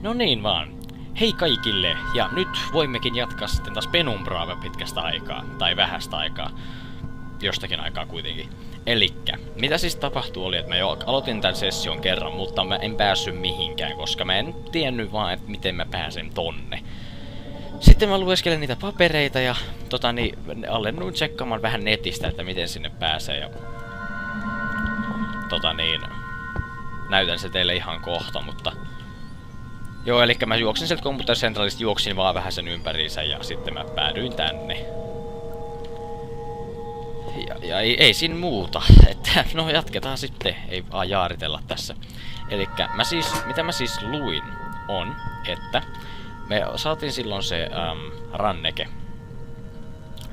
No niin vaan. Hei kaikille, ja nyt voimmekin jatkaa sitten taas Penumbraa pitkästä aikaa, tai vähästä aikaa. Jostakin aikaa kuitenkin. Elikkä, mitä siis tapahtui oli, että mä jo aloitin tämän session kerran, mutta mä en päässyt mihinkään, koska mä en tiennyt vaan, että miten mä pääsen tonne. Sitten mä lueskelen niitä papereita ja alennuin tsekkaamaan vähän netistä, että miten sinne pääsee ja näytän se teille ihan kohta, mutta joo, eli mä juoksin sieltä Computer Centralista, juoksin vaan vähän sen ympäriinsä ja sitten mä päädyin tänne. Ja ei siinä muuta, että no jatketaan sitten, ei vaan jaaritella tässä. Elikkä mitä mä siis luin on, että me saatiin silloin se ranneke.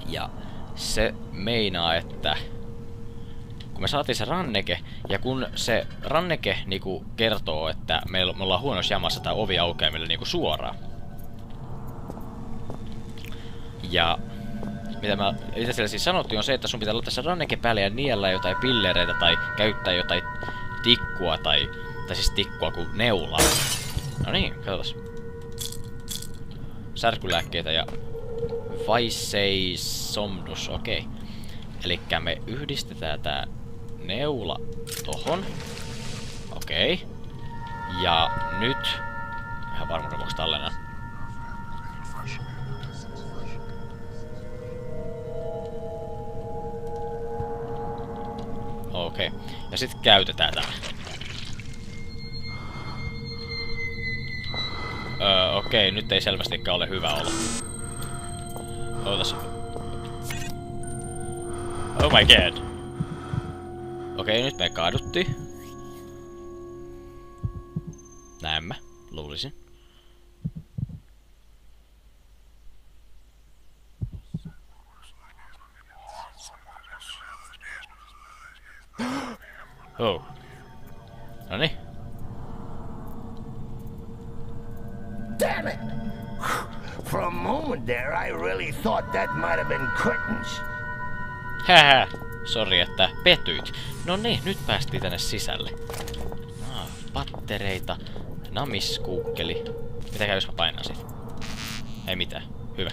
Ja se meinaa, että kun me saatiin se ranneke, ja kun se ranneke niinku kertoo, että me ollaan huonossa jamassa, tää ovi aukeaa meille niinku suoraan. Ja mitä siellä siis sanottiin on se, että sun pitää laittaa se ranneke päälle ja niellä jotain pillereitä tai käyttää jotain tikkua tai siis tikkua kuin neulaa. No niin, katsotaan. Särkylääkkeitä ja Vaisei Somnus, okei. Elikkä me yhdistetään tää neula tohon. Okei. Ja nyt ihan varmuuden vuoksi tallennan. Okei. Ja sit käytetään tämä. Okei, nyt ei selvästikään ole hyvä olo. Ootas. Oh my god. Okei, nyt me kaaduttiin. Näin mä luulisin. Oh. Noniin. Damn it! For a moment there, I really thought that might have been curtains. Hähä. Sori, että petyit. No niin, nyt päästiin tänne sisälle. Pattereita. Namiskuukkeli. Mitä käy, jos mä painan siitä? Ei mitään. Hyvä.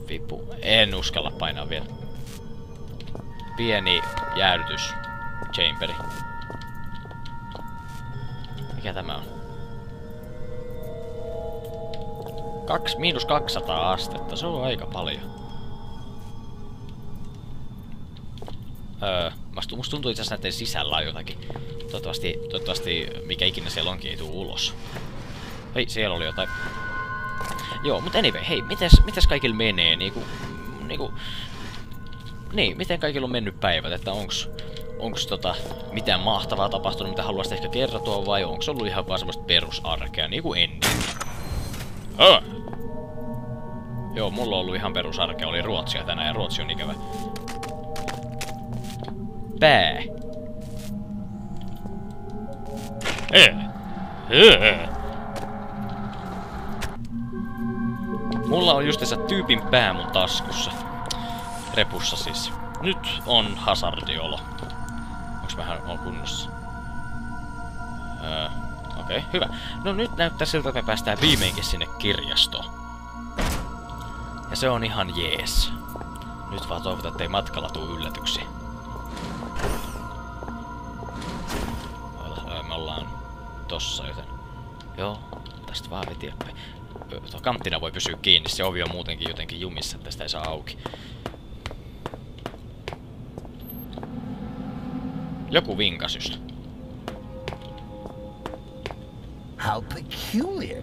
Vipu. En uskalla painaa vielä. Pieni jäädytys. Chamberi. Mikä tämä on? -200 astetta. Se on aika paljon. Musta tuntuu itse asiassa näiden sisällä on jotakin. Toivottavasti mikä ikinä siellä onkin ei tuu ulos. Hei, siellä oli jotain. Joo, mut anyway, hei, mitäs kaikilla menee? Niin, miten kaikilla on mennyt päivät, että onks mitään mahtavaa tapahtunut, mitä haluaisit ehkä kertoa, vai onks ollut ihan vaan semmoista perusarkea, niinku ennen? Joo, mulla on ollut ihan perusarkea, oli ruotsia tänään, ja ruotsi on ikävä. Pää. Mulla on justiinsa tyypin pää mun taskussa. Repussa siis. Nyt on hazardiolo. Onks vähän on kunnossa? Okei, hyvä. No nyt näyttää siltä, että me päästään viimeinkin sinne kirjastoon. Ja se on ihan jees. Nyt vaan toivotaan, ettei matkalla tuu yllätyksiä. Me ollaan tossa, joten joo, tästä vaan eteenpäin. Tuo kanttina voi pysyä kiinni, se ovi on muutenkin jotenkin jumissa, tästä ei saa auki. Joku vinkas just. How peculiar.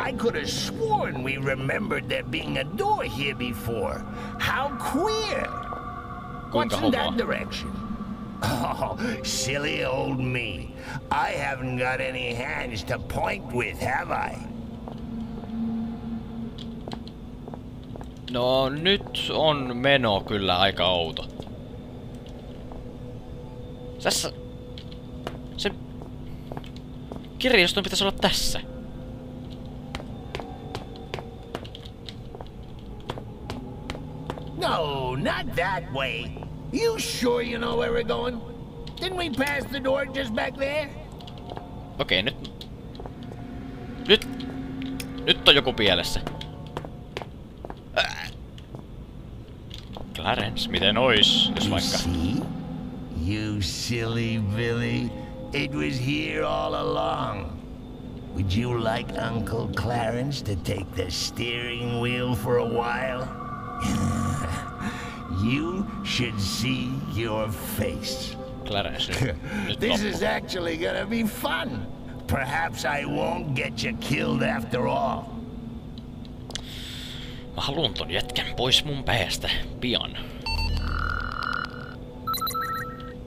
I could have sworn we remembered there being a door here before. How queer. What's in that direction? Oh, silly old me. I haven't got any hands to point with, have I? No, nyt on meno kyllä aika outo. Tässä se kirjaston pitäisi olla tässä. No, not that way. You sure you know where we're going? Didn't we pass the door just back there? Okei, nyt Nyt on joku pielessä. Clarence, miten ois, jos vaikka... You silly Billy. It was here all along. Would you like Uncle Clarence to take the steering wheel for a while? You should see your face. Clarence, nyt This loppu. is actually gonna be fun. Perhaps I won't get you killed after all. Mä haluun ton jätkän pois mun päästä. Pian.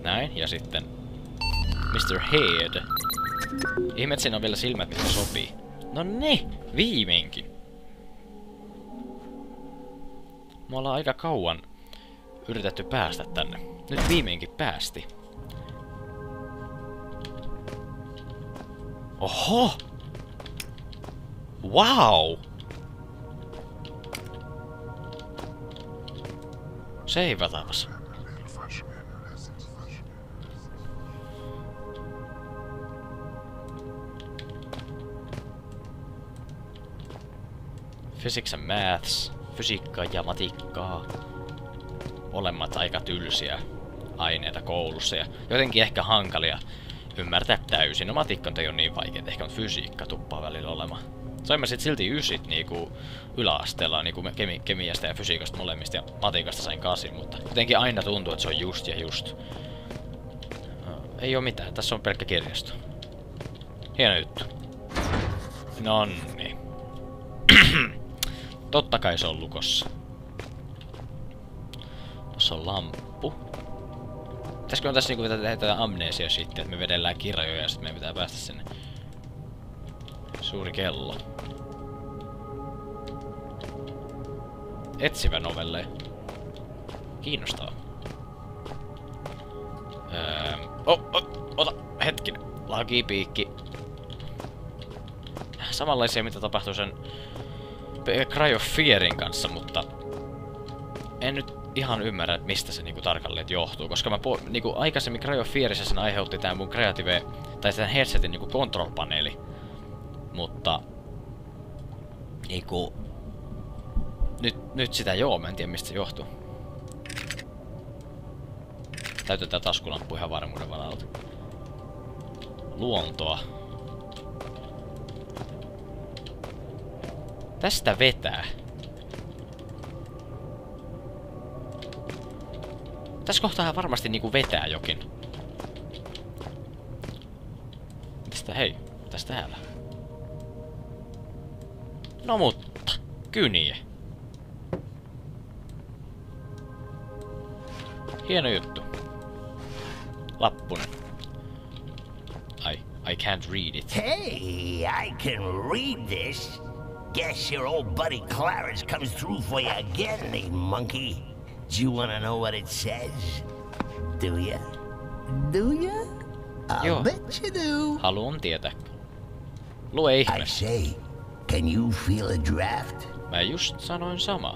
Näin, ja sitten... Mr. Head. Ihmet, siinä on vielä silmät, mitkä sopii. No ne! Viimeinkin! Me ollaan aika kauan yritetty päästä tänne. Nyt viimeinkin päästi. Oho! Wow! Seivataanpas. Physics and Maths, fysiikkaa ja matikkaa. Molemmat aika tylsiä aineita koulussa ja jotenkin ehkä hankalia ymmärtää täysin. No matikka ei ole niin vaikea, ehkä on fysiikka tuppaa välillä olemaan. Saimme sit silti ysit niinku yläasteella niinku kemiasta ja fysiikasta molemmista ja matikasta sain 8, mutta jotenkin aina tuntuu, että se on just ja just. Ei oo mitään, tässä on pelkkä kirjasto. Hieno juttu. Nonni. Totta kai se on lukossa. Tuossa on lamppu. Pitäisikö on tässä niinku tehdä tätä amnesia sitten, että me vedellään kirjoja ja sitten meidän pitää päästä sinne. Suuri kello. Etsivä novelle. Kiinnostavaa. Ota hetkinen. Lakipiikki. Samanlaisia mitä tapahtui sen Cry of Fearin kanssa, mutta en nyt ihan ymmärrä, että mistä se niinku tarkalleen johtuu, koska mä niinku aikaisemmin Cry of Fearissa sen aiheutti tää mun Creative tai tämän headsetin niinku control-paneeli. Mutta niinku nyt sitä joo, mä en tiedä mistä se johtuu. Täytetään taskulamppu ihan varmuuden varalta. Luontoa. Tästä vetää. Tässä kohtaa varmasti niinku vetää jokin. Mistä hei? Mitäs täällä? No mutta. Kynie. Hieno juttu. Lappunen. I can't read it. Hey, I can read this. Guess your old buddy Clarence comes through for you again, eh, monkey? Do you want to know what it says? Do ya? Do ya? I'll bet you do. Haluan tietää. Lue ihme. I say, can you feel a draft? Mä just sanoin sama.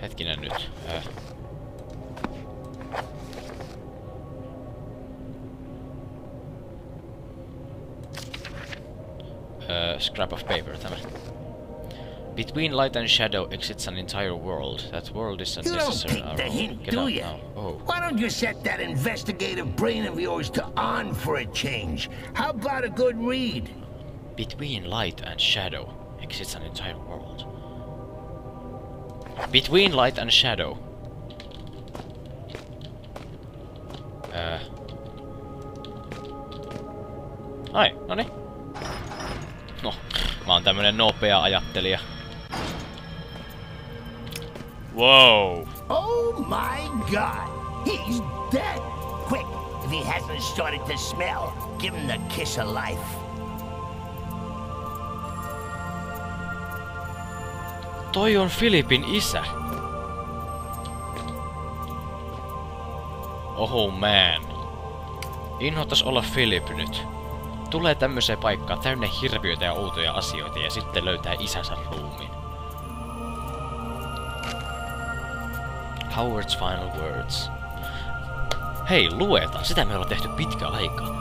Hetkinen nyt. Scrap of paper, tämä. Between light and shadow exists an entire world. That world is unnecessary. You don't take the hint, do you? Oh. Why don't you set that investigative brain of yours to on for a change? How about a good read? Between light and shadow exists an entire world. Between light and shadow. Ai, noni. No, mä oon tämmönen nopea ajattelija. Wow. Oh my god! He's dead! Quick, if he hasn't started to smell, give him the kiss of life. Toi on Philipin isä. Oh man. Inhoittais olla Philip nyt. Tulee tämmöiseen paikkaan täynnä hirviöitä ja outoja asioita ja sitten löytää isänsä ruumiin. Howard's final words. Hei, luetaan. Sitä me ollaan tehty pitkä aikaa.